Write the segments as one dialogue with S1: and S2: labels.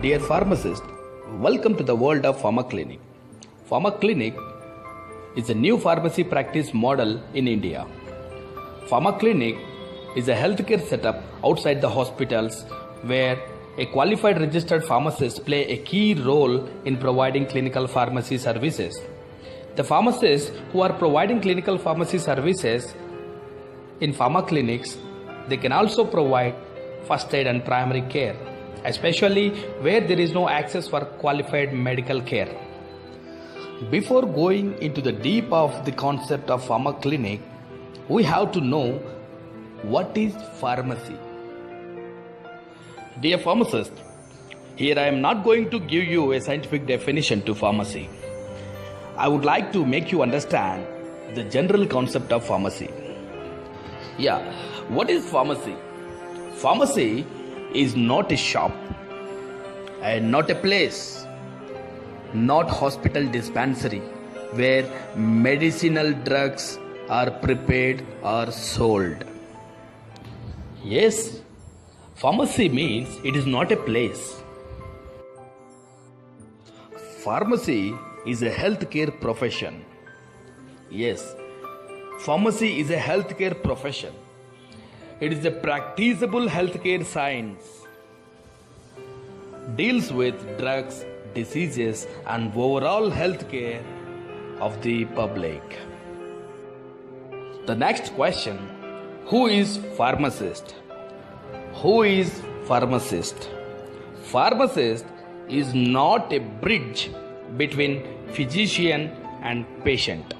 S1: Dear pharmacist, welcome to the world of Pharma Clinic. Pharma Clinic is a new pharmacy practice model in India. Pharma Clinic is a healthcare setup outside the hospitals where a qualified registered pharmacist play a key role in providing clinical pharmacy services. The pharmacists who are providing clinical pharmacy services in pharma clinics, they can also provide first aid and primary care, especially where there is no access for qualified medical care. Before going into the deep of the concept of pharma clinic, we have to know what is pharmacy. Dear pharmacist, here I am not going to give you a scientific definition to pharmacy. I would like to make you understand the general concept of pharmacy. What is pharmacy? Pharmacy is not a shop and not a place, not hospital dispensary where medicinal drugs are prepared or sold. Yes, pharmacy means it is not a place. Pharmacy is a healthcare profession. Yes, pharmacy is a healthcare profession. It is a practicable healthcare science. Deals with drugs, diseases, and overall healthcare of the public. The next question: who is pharmacist? Who is pharmacist? Pharmacist is not a bridge between physician and patient.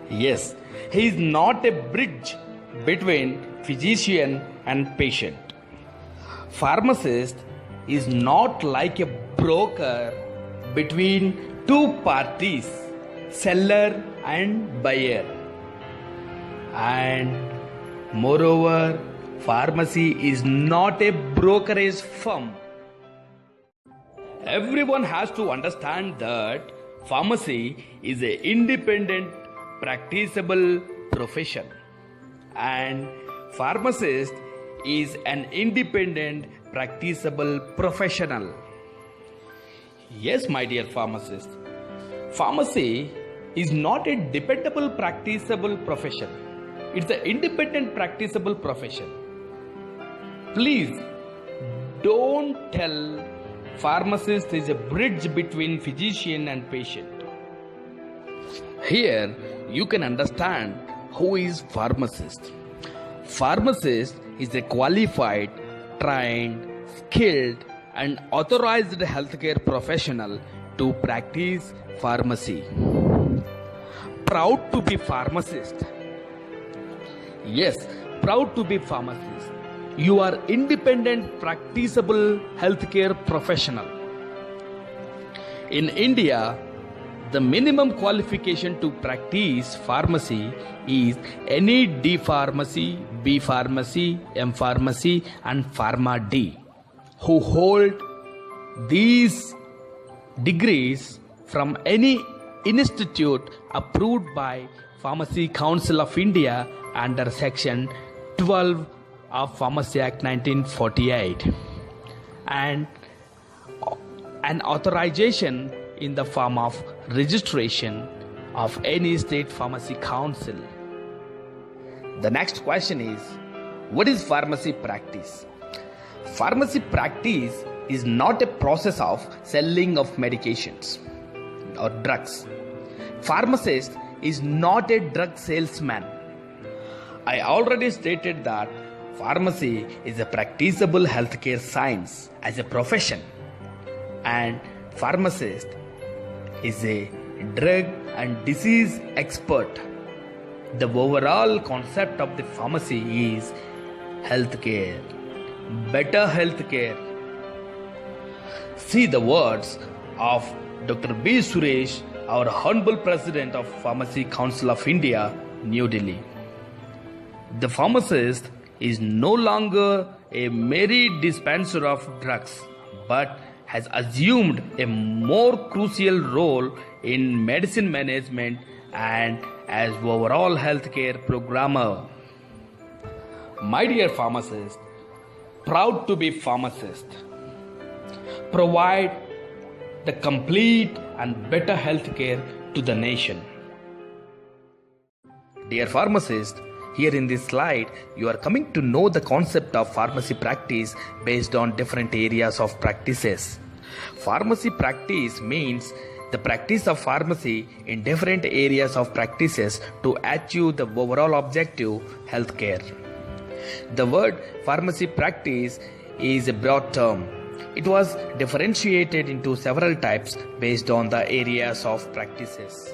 S1: Yes, he is not a bridge between physician and patient. Pharmacist is not like a broker between two parties, seller and buyer. And moreover, pharmacy is not a brokerage firm. Everyone has to understand that pharmacy is an independent, practicable profession, and pharmacist is an independent, practicable professional. Yes, my dear pharmacist, pharmacy is not a dependable, practicable profession. It's an independent, practicable profession. Please don't tell pharmacist is a bridge between physician and patient. Here you can understand who is pharmacist. Pharmacist is a qualified, trained, skilled and authorized healthcare professional to practice pharmacy. Proud to be pharmacist. Yes, proud to be pharmacist. You are independent, practicable healthcare professional. In India, the minimum qualification to practice pharmacy is any D pharmacy, B pharmacy, M pharmacy and Pharma D, who hold these degrees from any institute approved by Pharmacy Council of India under Section 12 of Pharmacy Act 1948, and an authorization in the form of registration of any state pharmacy council. The next question is, what is pharmacy practice? Pharmacy practice is not a process of selling of medications or drugs. Pharmacist is not a drug salesman. I already stated that pharmacy is a practicable healthcare science as a profession, and pharmacist is a drug and disease expert. The overall concept of the pharmacy is healthcare, better healthcare. See the words of Dr. B. Suresh, our Honorable President of Pharmacy Council of India, New Delhi. The pharmacist is no longer a mere dispenser of drugs, but has assumed a more crucial role in medicine management and as overall healthcare programmer. My dear pharmacist, proud to be pharmacist. provide the complete and better health care to the nation. Dear pharmacist, here in this slide, you are coming to know the concept of pharmacy practice based on different areas of practices. Pharmacy practice means the practice of pharmacy in different areas of practices to achieve the overall objective, healthcare. The word pharmacy practice is a broad term. It was differentiated into several types based on the areas of practices.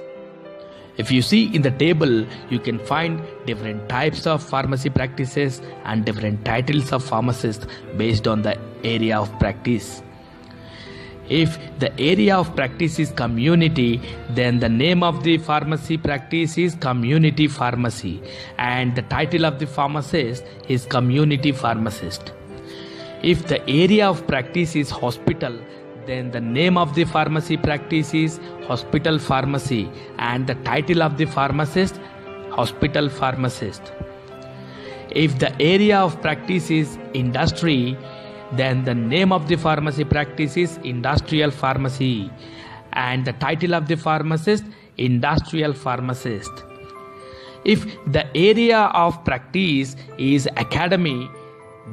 S1: If you see in the table, you can find different types of pharmacy practices and different titles of pharmacists based on the area of practice. If the area of practice is community, then the name of the pharmacy practice is community pharmacy and the title of the pharmacist is community pharmacist. If the area of practice is hospital, then the name of the pharmacy practice is hospital pharmacy and the title of the pharmacist, hospital pharmacist. If the area of practice is industry, then the name of the pharmacy practice is industrial pharmacy and the title of the pharmacist, industrial pharmacist. If the area of practice is academy,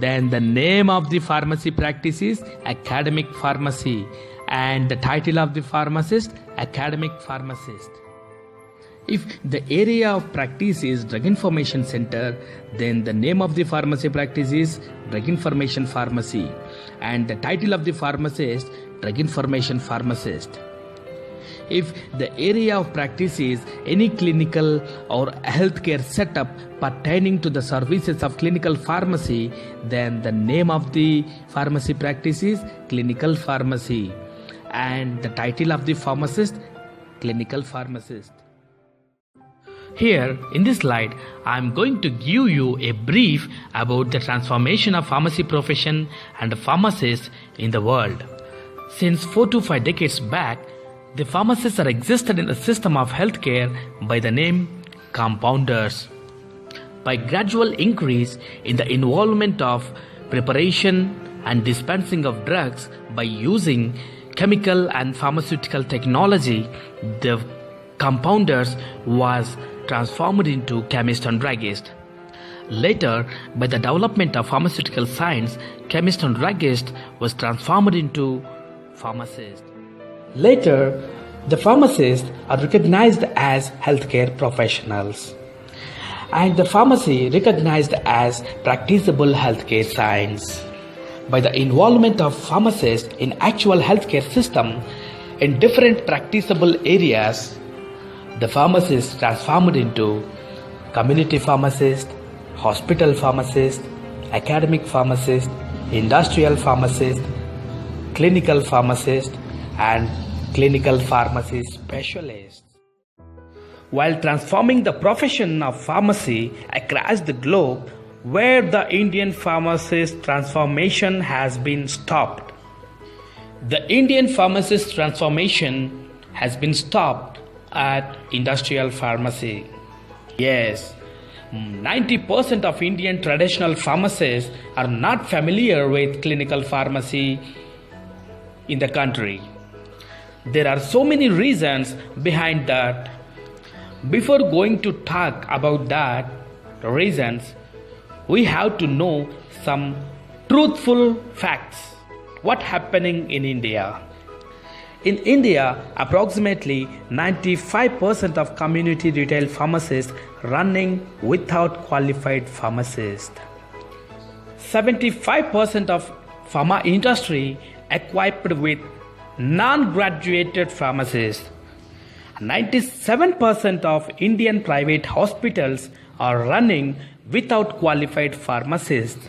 S1: then the name of the pharmacy practice is academic pharmacy and the title of the pharmacist, academic pharmacist. If the area of practice is drug information center, then the name of the pharmacy practice is drug information pharmacy and the title of the pharmacist, drug information pharmacist. If the area of practice is any clinical or healthcare setup pertaining to the services of clinical pharmacy, then the name of the pharmacy practice is clinical pharmacy and the title of the pharmacist, clinical pharmacist. Here in this slide, I am going to give you a brief about the transformation of pharmacy profession and the pharmacists in the world. Since 4 to 5 decades back, the pharmacists are existed in the system of healthcare by the name compounders. By gradual increase in the involvement of preparation and dispensing of drugs by using chemical and pharmaceutical technology, the compounders was transformed into chemist and druggist. Later, by the development of pharmaceutical science, chemist and druggist was transformed into pharmacist. Later, the pharmacists are recognized as healthcare professionals and the pharmacy recognized as practicable healthcare science. By the involvement of pharmacists in actual healthcare system in different practicable areas, the pharmacist transformed into community pharmacist, hospital pharmacist, academic pharmacist, industrial pharmacist, clinical pharmacist and clinical pharmacy specialist. While transforming the profession of pharmacy across the globe, where the Indian pharmacist transformation has been stopped. The Indian pharmacist transformation has been stopped at industrial pharmacy. Yes, 90% of Indian traditional pharmacists are not familiar with clinical pharmacy in the country. There are so many reasons behind that. Before going to talk about that reasons, we have to know some truthful facts. What happening in India? In India, approximately 95% of community retail pharmacists running without qualified pharmacists. 75% of pharma industry equipped with non-graduated pharmacists. 97% of Indian private hospitals are running without qualified pharmacists.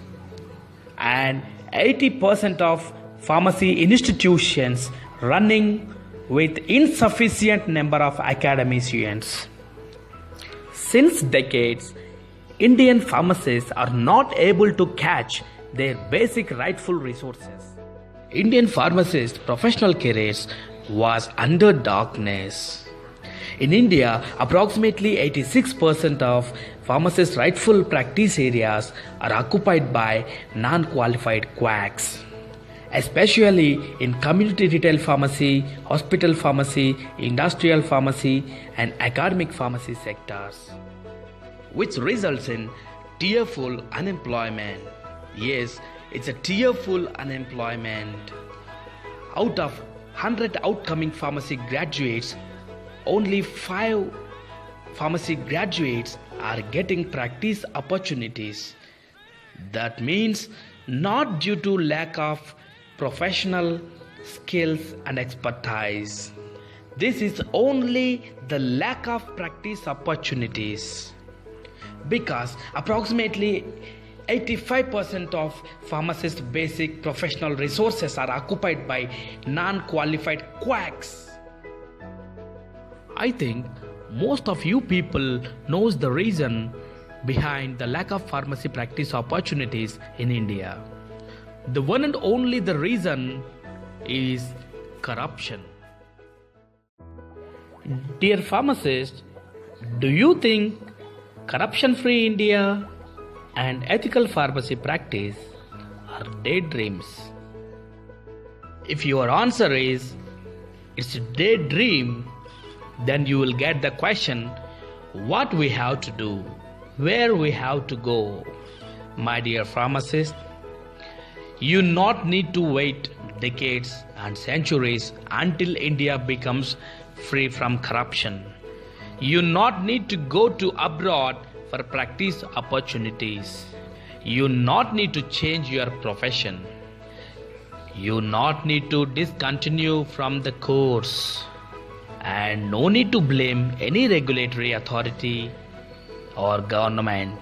S1: And 80% of pharmacy institutions running with insufficient number of academicians. Since decades, Indian pharmacists are not able to catch their basic rightful resources. Indian pharmacists' professional careers was under darkness. In India, approximately 86% of pharmacists' rightful practice areas are occupied by non-qualified quacks. especially in community retail pharmacy, hospital pharmacy, industrial pharmacy, and academic pharmacy sectors, which results in tearful unemployment. Yes, it's a tearful unemployment. Out of 100 outcoming pharmacy graduates, only 5 pharmacy graduates are getting practice opportunities. That means not due to lack of professional skills and expertise. This is only the lack of practice opportunities, because approximately 85% of pharmacists' basic professional resources are occupied by non-qualified quacks. I think most of you people knows the reason behind the lack of pharmacy practice opportunities in India. The one and only the reason is corruption. Dear pharmacists, do you think corruption-free India and ethical pharmacy practice are daydreams? If your answer is it's a daydream, then you will get the question what we have to do, where we have to go. My dear pharmacist, you not need to wait decades and centuries until India becomes free from corruption. You not need to go to abroad for practice opportunities. You not need to change your profession. You not need to discontinue from the course. And no need to blame any regulatory authority or government.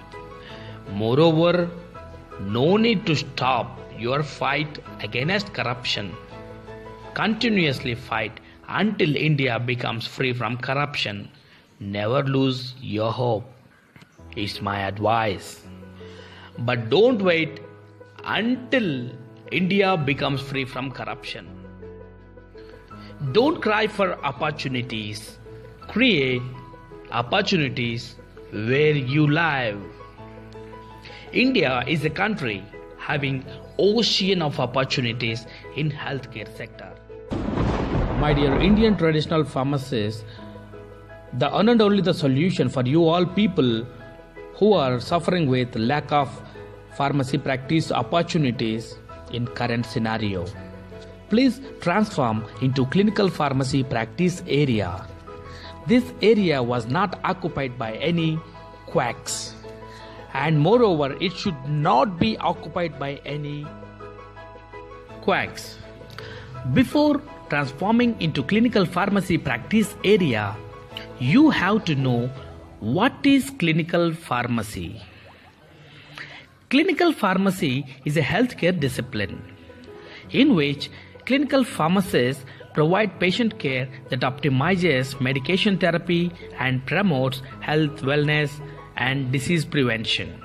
S1: Moreover, no need to stop your fight against corruption. Continuously fight until India becomes free from corruption. Never lose your hope. It's my advice. But don't wait until India becomes free from corruption. Don't cry for opportunities. Create opportunities where you live. India is a country having ocean of opportunities in healthcare sector. My dear Indian traditional pharmacists, the one and only the solution for you all people who are suffering with lack of pharmacy practice opportunities in current scenario. Please transform into clinical pharmacy practice area. This area was not occupied by any quacks, and moreover it should not be occupied by any quacks. Before transforming into clinical pharmacy practice area, you have to know what is clinical pharmacy. Clinical pharmacy is a healthcare discipline in which clinical pharmacists provide patient care that optimizes medication therapy and promotes health, wellness, and disease prevention.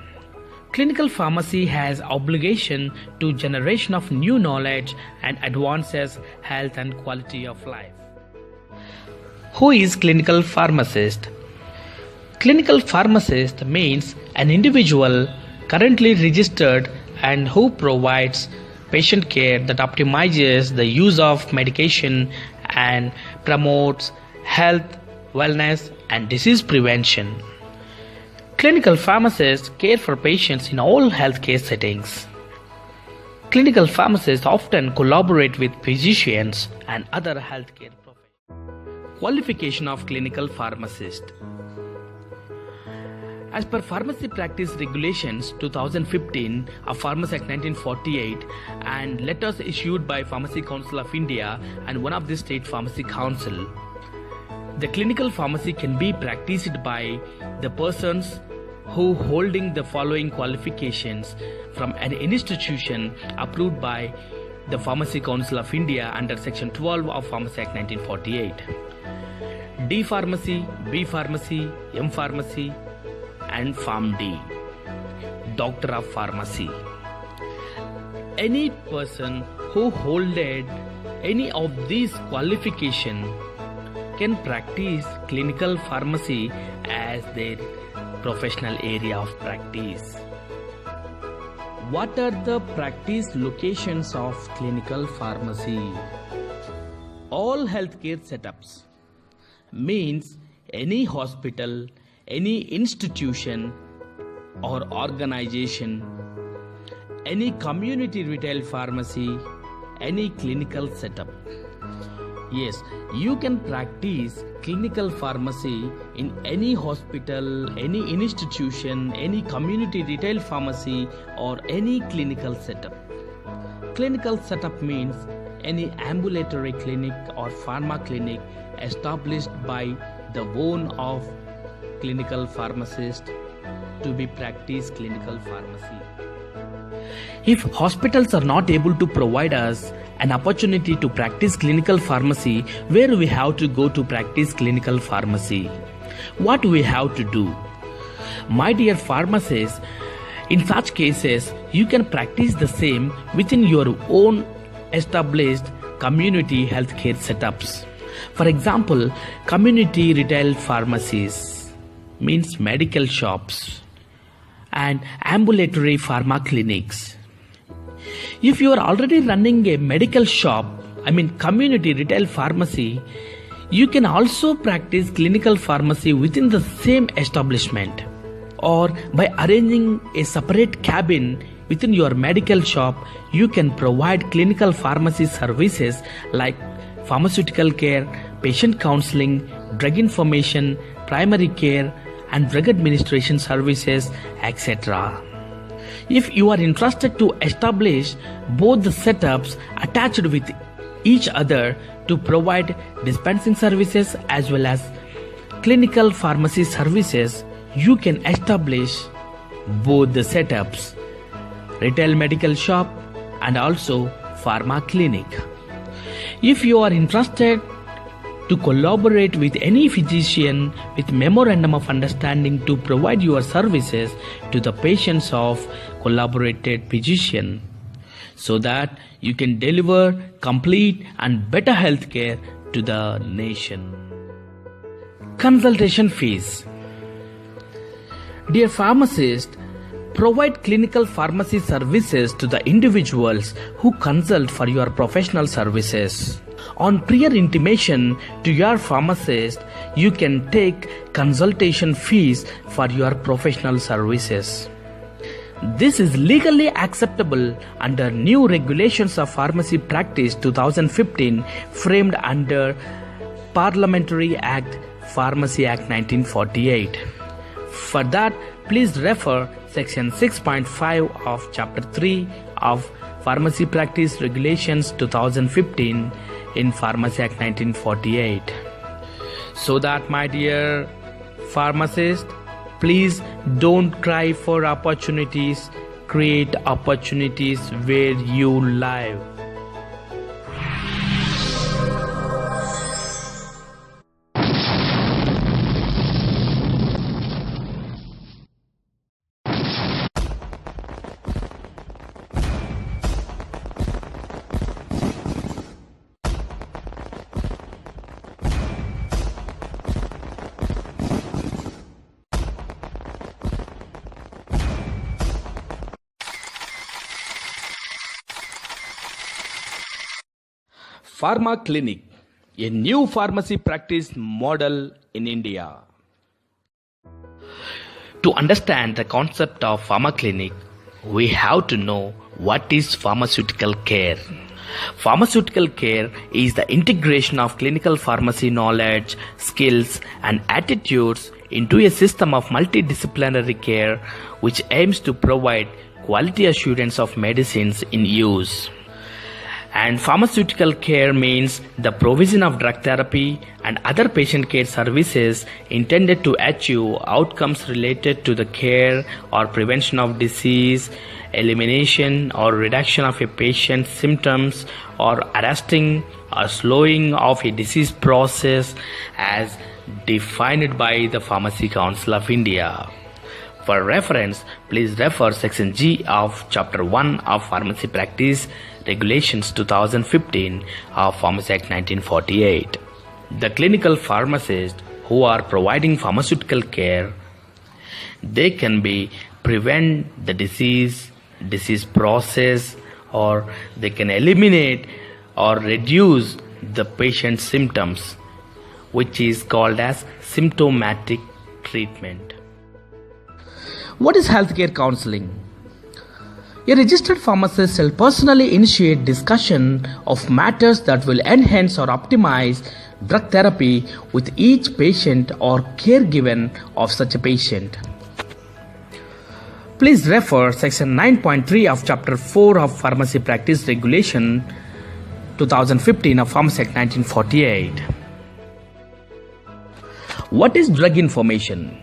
S1: Clinical pharmacy has obligation to generation of new knowledge and advances health and quality of life. Who is clinical pharmacist? Clinical pharmacist means an individual currently registered and who provides patient care that optimizes the use of medication and promotes health, wellness, and disease prevention. Clinical pharmacists care for patients in all healthcare settings. Clinical pharmacists often collaborate with physicians and other healthcare professionals. Qualification of clinical pharmacist. As per Pharmacy Practice Regulations 2015 of Pharmacy Act 1948 and letters issued by Pharmacy Council of India and one of the state pharmacy council, the clinical pharmacy can be practiced by the persons who holding the following qualifications from an institution approved by the Pharmacy Council of India under Section 12 of Pharmacy Act 1948. D Pharmacy, B Pharmacy, M Pharmacy, and PharmD, Doctor of Pharmacy. Any person who holded any of these qualifications can practice clinical pharmacy as their professional area of practice. What are the practice locations of clinical pharmacy? All healthcare setups means any hospital, any institution or organization, any community retail pharmacy, any clinical setup. Yes, you can practice clinical pharmacy in any hospital, any institution, any community retail pharmacy or any clinical setup. Clinical setup means any ambulatory clinic or pharma clinic established by the own of clinical pharmacist to be practice clinical pharmacy. If hospitals are not able to provide us an opportunity to practice clinical pharmacy, where we have to go to practice clinical pharmacy? What we have to do? My dear pharmacists, in such cases, you can practice the same within your own established community healthcare setups. For example, community retail pharmacies means medical shops and ambulatory pharma clinics. If you are already running a medical shop, community retail pharmacy, you can also practice clinical pharmacy within the same establishment, or by arranging a separate cabin within your medical shop, you can provide clinical pharmacy services like pharmaceutical care, patient counseling, drug information, primary care and drug administration services, etc. If you are interested to establish both the setups attached with each other to provide dispensing services as well as clinical pharmacy services, you can establish both the setups, retail medical shop and also pharma clinic. If you are interested to collaborate with any physician with memorandum of understanding to provide your services to the patients of collaborated physician, so that you can deliver complete and better health care to the nation. Consultation fees. Dear pharmacists, provide clinical pharmacy services to the individuals who consult for your professional services. On prior intimation to your pharmacist, you can take consultation fees for your professional services. This is legally acceptable under new regulations of pharmacy practice 2015 framed under Parliamentary Act Pharmacy Act 1948. For that, please refer section 6.5 of chapter 3 of Pharmacy Practice Regulations 2015 in Pharmacy Act 1948. So that, my dear pharmacist, please don't cry for opportunities, create opportunities where you live. Pharma Clinic, a new pharmacy practice model in India. To understand the concept of Pharma Clinic, we have to know what is pharmaceutical care. Pharmaceutical care is the integration of clinical pharmacy knowledge, skills and attitudes into a system of multidisciplinary care which aims to provide quality assurance of medicines in use. And pharmaceutical care means the provision of drug therapy and other patient care services intended to achieve outcomes related to the care or prevention of disease, elimination or reduction of a patient's symptoms, or arresting or slowing of a disease process as defined by the Pharmacy Council of India. For reference, please refer section G of chapter 1 of Pharmacy Practice Regulations 2015 of Pharmacy Act 1948. The clinical pharmacists who are providing pharmaceutical care, they can be prevent the disease, disease process, or they can eliminate or reduce the patient's symptoms, which is called as symptomatic treatment. What is healthcare counseling? A registered pharmacist shall personally initiate discussion of matters that will enhance or optimize drug therapy with each patient or caregiver of such a patient. Please refer section 9.3 of chapter 4 of Pharmacy Practice Regulation 2015 of Pharmacy Act 1948. What is drug information?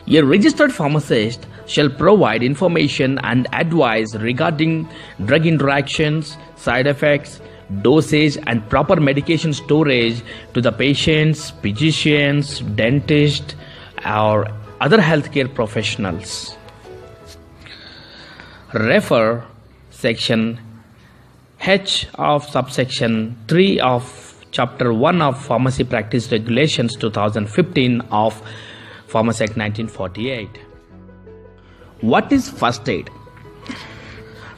S1: A registered pharmacist shall provide information and advice regarding drug interactions, side effects, dosage and proper medication storage to the patients, physicians, dentists or other healthcare professionals. Refer section H of subsection 3 of chapter 1 of Pharmacy Practice Regulations 2015 of Pharmacy Act 1948. What is first aid?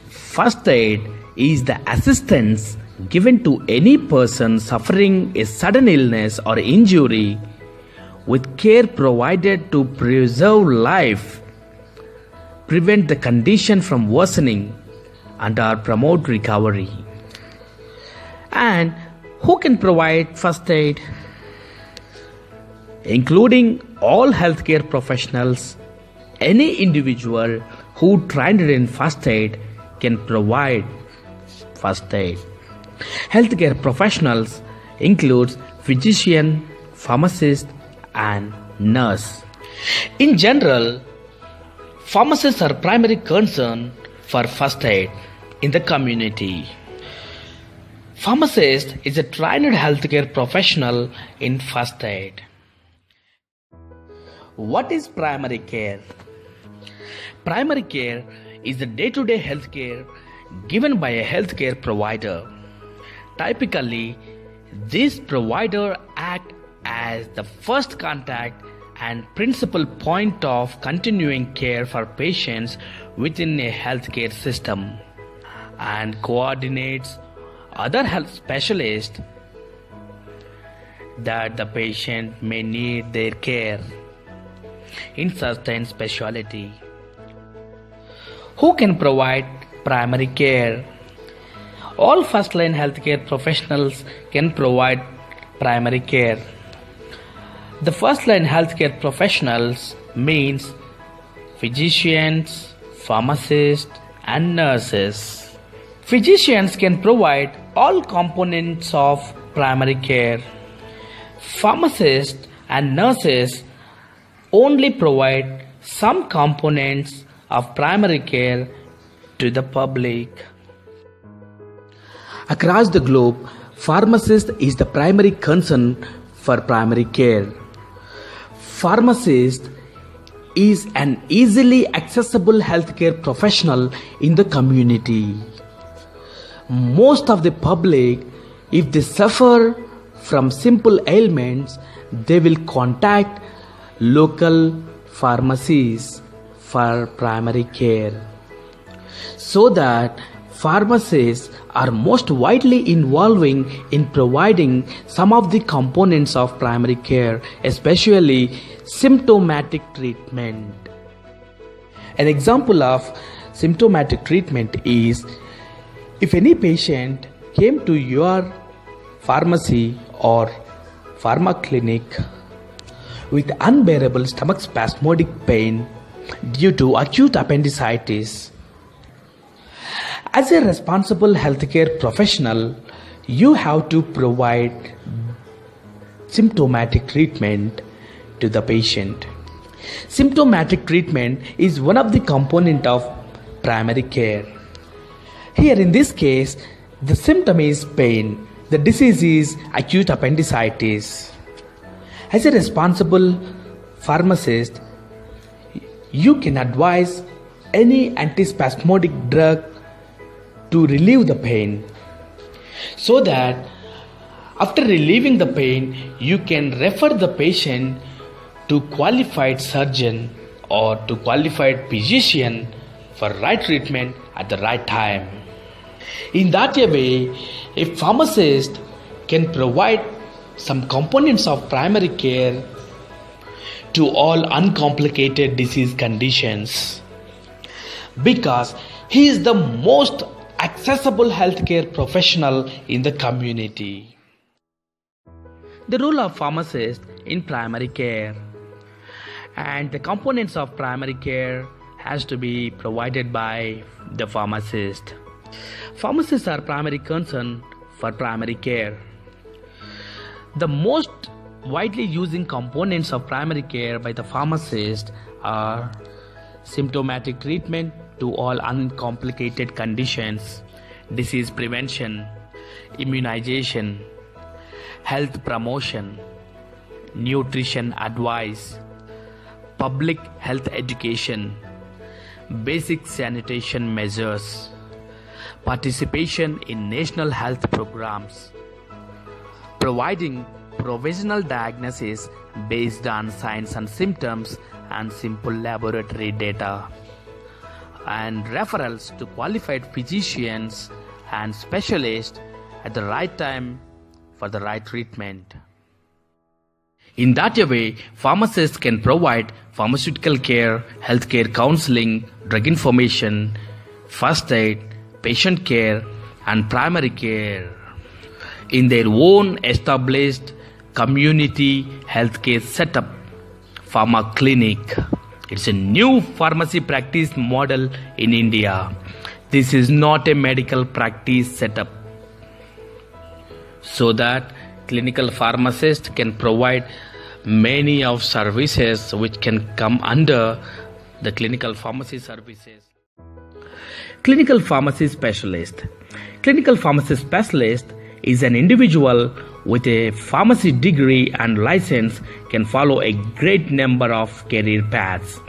S1: First aid is the assistance given to any person suffering a sudden illness or injury with care provided to preserve life, prevent the condition from worsening, and or promote recovery. And who can provide first aid? Including all healthcare professionals, any individual who trained in first aid can provide first aid. Healthcare professionals includes physician, pharmacist, and nurse. In general, pharmacists are primary concern for first aid in the community. Pharmacist is a trained healthcare professional in first aid. What is primary care? Primary care is the day-to-day health care given by a healthcare provider. Typically, this provider acts as the first contact and principal point of continuing care for patients within a healthcare system and coordinates other health specialists that the patient may need their care in certain specialty. Who can provide primary care? All first-line healthcare professionals can provide primary care. The first-line healthcare professionals means physicians, pharmacists, and nurses. Physicians can provide all components of primary care. Pharmacists and nurses only provide some components of primary care to the public. Across the globe, pharmacist is the primary concern for primary care. Pharmacist is an easily accessible healthcare professional in the community. Most of the public, if they suffer from simple ailments, they will contact local pharmacies for primary care. So that pharmacists are most widely involving in providing some of the components of primary care, especially symptomatic treatment. An example of symptomatic treatment is if any patient came to your pharmacy or pharma clinic with unbearable stomach spasmodic pain due to acute appendicitis. As a responsible healthcare professional, you have to provide symptomatic treatment to the patient. Symptomatic treatment is one of the components of primary care. Here in this case, the symptom is pain. The disease is acute appendicitis. As a responsible pharmacist, you can advise any antispasmodic drug to relieve the pain, so that after relieving the pain, you can refer the patient to qualified surgeon or to qualified physician for right treatment at the right time. In that way, a pharmacist can provide some components of primary care to all uncomplicated disease conditions, because he is the most accessible healthcare professional in the community. The role of pharmacist in primary care and the components of primary care has to be provided by the pharmacist. Pharmacists are primary concern for primary care. The most widely using components of primary care by the pharmacist are symptomatic treatment to all uncomplicated conditions, disease prevention, immunization, health promotion, nutrition advice, public health education, basic sanitation measures, participation in national health programs, providing provisional diagnosis based on signs and symptoms and simple laboratory data, and referrals to qualified physicians and specialists at the right time for the right treatment. In that way, pharmacists can provide pharmaceutical care, healthcare counseling, drug information, first aid, patient care, and primary care in their own established community healthcare setup, Pharma Clinic. It's a new pharmacy practice model in India. This is not a medical practice setup, so that clinical pharmacist can provide many of services which can come under the clinical pharmacy services. Clinical pharmacy specialist. Clinical pharmacy specialist is an individual with a pharmacy degree and license can follow a great number of career paths.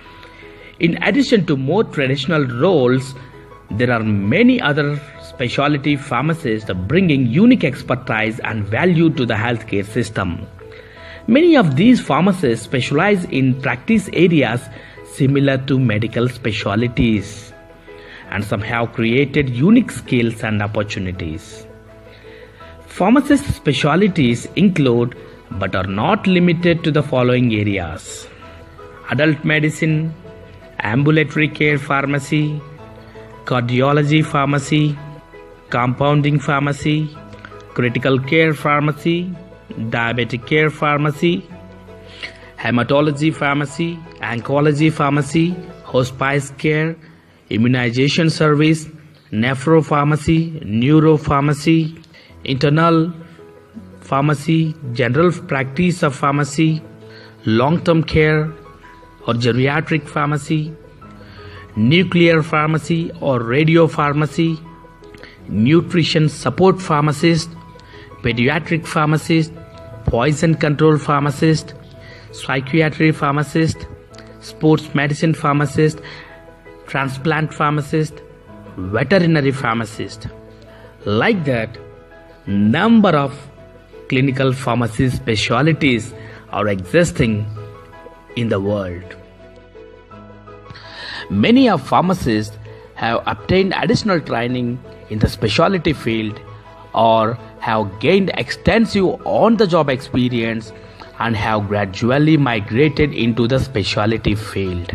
S1: In addition to more traditional roles, there are many other specialty pharmacists bringing unique expertise and value to the healthcare system. Many of these pharmacists specialize in practice areas similar to medical specialties, and some have created unique skills and opportunities. Pharmacist specialties include but are not limited to the following areas: adult medicine, ambulatory care pharmacy, cardiology pharmacy, compounding pharmacy, critical care pharmacy, diabetic care pharmacy, hematology pharmacy, oncology pharmacy, hospice care, immunization service, nepropharmacy, neuropharmacy, internal pharmacy, general practice of pharmacy, long-term care or geriatric pharmacy, nuclear pharmacy or radio pharmacy, nutrition support pharmacist, pediatric pharmacist, poison control pharmacist, psychiatry pharmacist, sports medicine pharmacist, transplant pharmacist, veterinary pharmacist. Like that, number of clinical pharmacy specialties are existing in the world. Many of pharmacists have obtained additional training in the specialty field or have gained extensive on-the-job experience and have gradually migrated into the specialty field.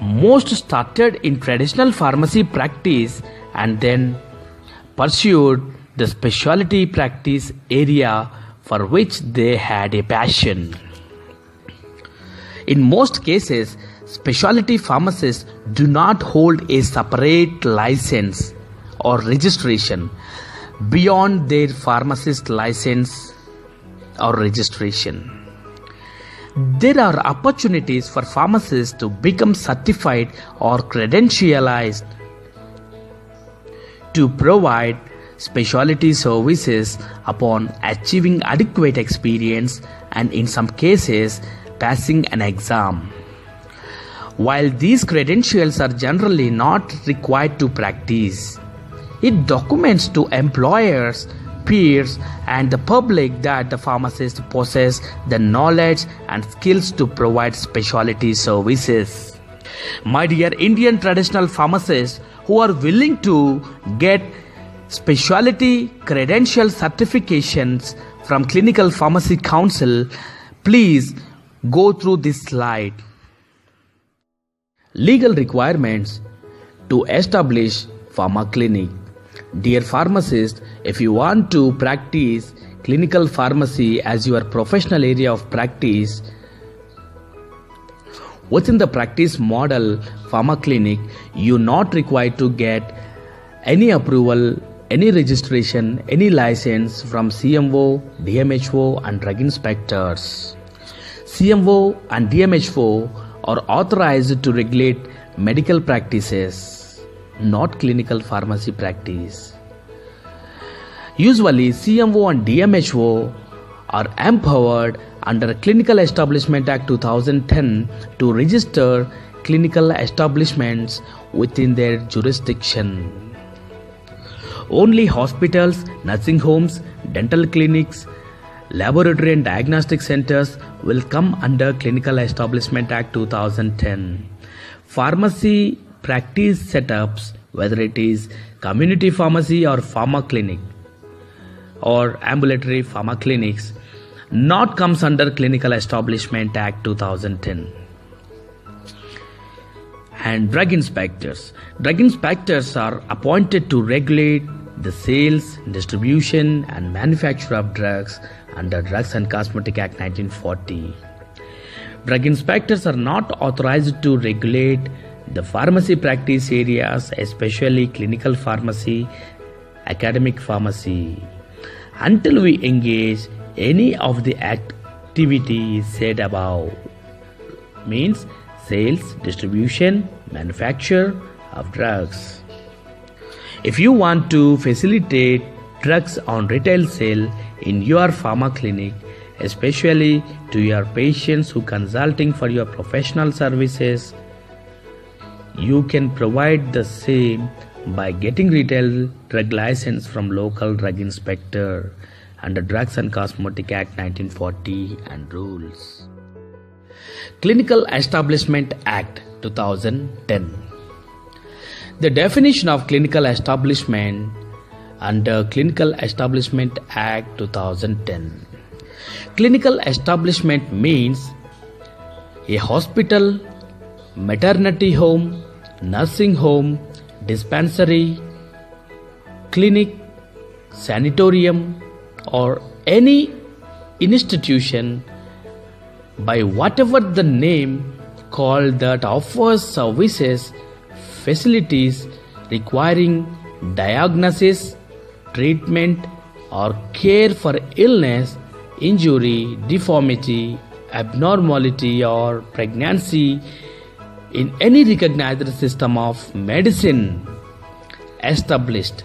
S1: Most started in traditional pharmacy practice and then pursued the specialty practice area for which they had a passion. In most cases, specialty pharmacists do not hold a separate license or registration beyond their pharmacist license or registration. There are opportunities for pharmacists to become certified or credentialized to provide specialty services upon achieving adequate experience and in some cases passing an exam. While these credentials are generally not required to practice, it documents to employers, peers, and the public that the pharmacist possesses the knowledge and skills to provide specialty services. My dear Indian traditional pharmacists who are willing to get specialty credential certifications from Clinical Pharmacy Council, please go through this slide. Legal requirements to establish pharma clinic. Dear pharmacist, if you want to practice clinical pharmacy as your professional area of practice, within the practice model pharma clinic, you not required to get any approval, any registration, any license from CMO, DMHO and drug inspectors. CMO and DMHO are authorized to regulate medical practices, not clinical pharmacy practice. Usually CMO and DMHO are empowered under Clinical Establishment Act 2010 to register clinical establishments within their jurisdiction. Only hospitals, nursing homes, dental clinics, laboratory and diagnostic centers will come under Clinical Establishment Act 2010. Pharmacy practice setups, whether it is community pharmacy or pharma clinic or ambulatory pharma clinics, not comes under Clinical Establishment Act 2010. And drug inspectors. Drug inspectors are appointed to regulate the sales, distribution and manufacture of drugs under Drugs and Cosmetic Act 1940. Drug inspectors are not authorized to regulate the pharmacy practice areas, especially clinical pharmacy, academic pharmacy, until we engage any of the activities said above, means sales, distribution, manufacture of drugs. If you want to facilitate drugs on retail sale in your pharma clinic, especially to your patients who consulting for your professional services, you can provide the same by getting retail drug license from local drug inspector under Drugs and Cosmetic Act 1940 and rules. Clinical Establishment Act 2010. The definition of clinical establishment under Clinical Establishment Act 2010. Clinical establishment means a hospital, maternity home, nursing home, dispensary, clinic, sanatorium, or any institution by whatever the name called that offers services, facilities requiring diagnosis, treatment or care for illness, injury, deformity, abnormality or pregnancy in any recognized system of medicine established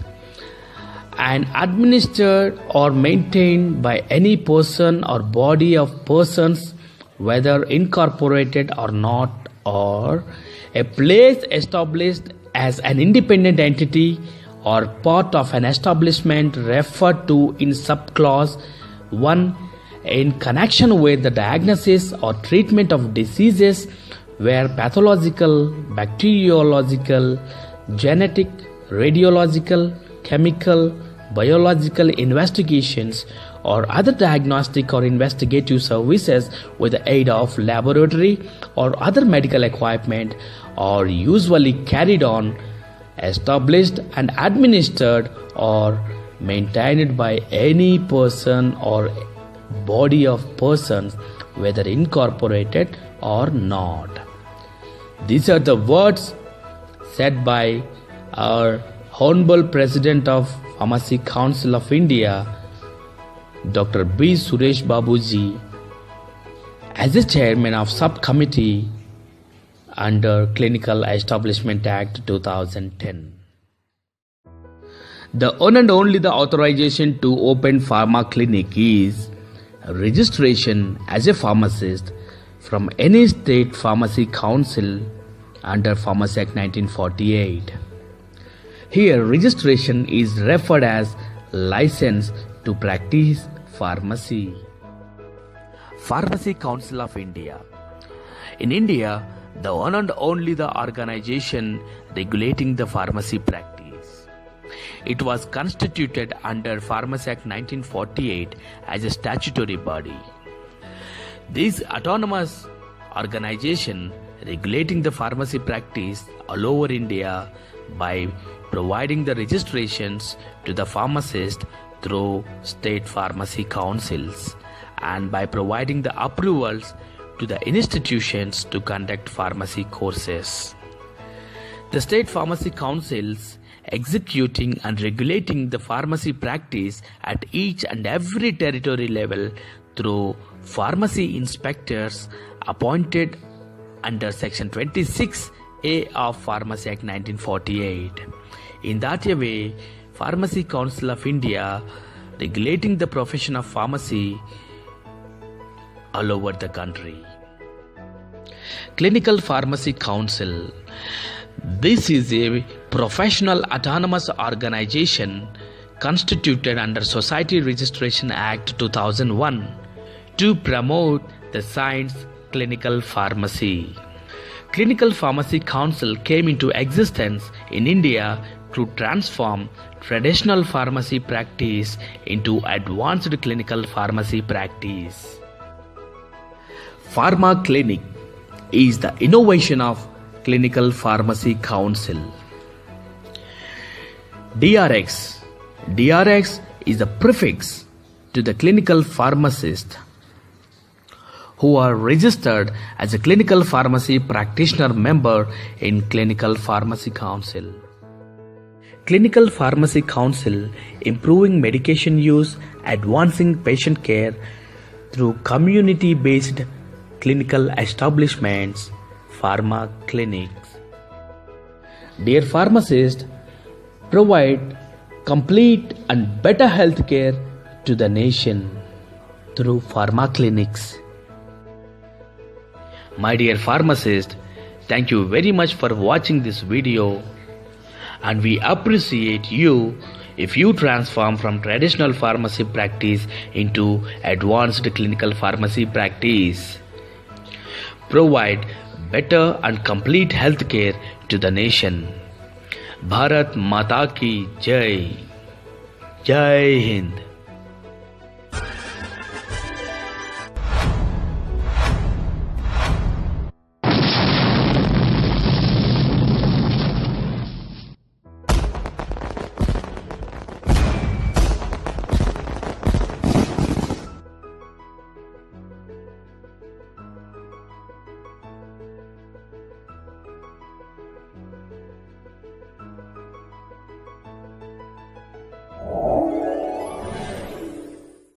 S1: and administered or maintained by any person or body of persons, whether incorporated or not, or a place established as an independent entity or part of an establishment referred to in subclause 1 in connection with the diagnosis or treatment of diseases where pathological, bacteriological, genetic, radiological, chemical, biological investigations or other diagnostic or investigative services with the aid of laboratory or other medical equipment are usually carried on, established and administered or maintained by any person or body of persons, whether incorporated or not. These are the words said by our Honorable President of Pharmacy Council of India, Dr. B. Suresh Babuji, as the Chairman of Subcommittee under Clinical Establishment Act 2010. The one and only the authorization to open pharma clinic is registration as a pharmacist from any state pharmacy council under Pharmacy Act 1948. Here registration is referred as license to practice pharmacy. Pharmacy Council of India. In India, the one and only the organization regulating the pharmacy practice. It was constituted under Pharmacy Act 1948 as a statutory body. This autonomous organization regulating the pharmacy practice all over India by providing the registrations to the pharmacist through state pharmacy councils and by providing the approvals to the institutions to conduct pharmacy courses. The state pharmacy councils executing and regulating the pharmacy practice at each and every territory level through pharmacy inspectors appointed under Section 26A of Pharmacy Act 1948. In that way, Pharmacy Council of India regulating the profession of pharmacy all over the country. Clinical Pharmacy Council. This is a professional autonomous organization constituted under Society Registration Act 2001 to promote the science clinical pharmacy. Clinical Pharmacy Council came into existence in India to transform traditional pharmacy practice into advanced clinical pharmacy practice. Pharma Clinic is the innovation of Clinical Pharmacy Council. DRX. DRX is the prefix to the clinical pharmacist who are registered as a clinical pharmacy practitioner member in Clinical Pharmacy Council. Clinical Pharmacy Council improving medication use, advancing patient care through community-based clinical establishments, pharma clinics. Dear pharmacists, provide complete and better health care to the nation through pharma clinics. My dear pharmacist, thank you very much for watching this video, and we appreciate you if you transform from traditional pharmacy practice into advanced clinical pharmacy practice. Provide better and complete health care to the nation. Bharat Maatha ki Jai. Jai Hind.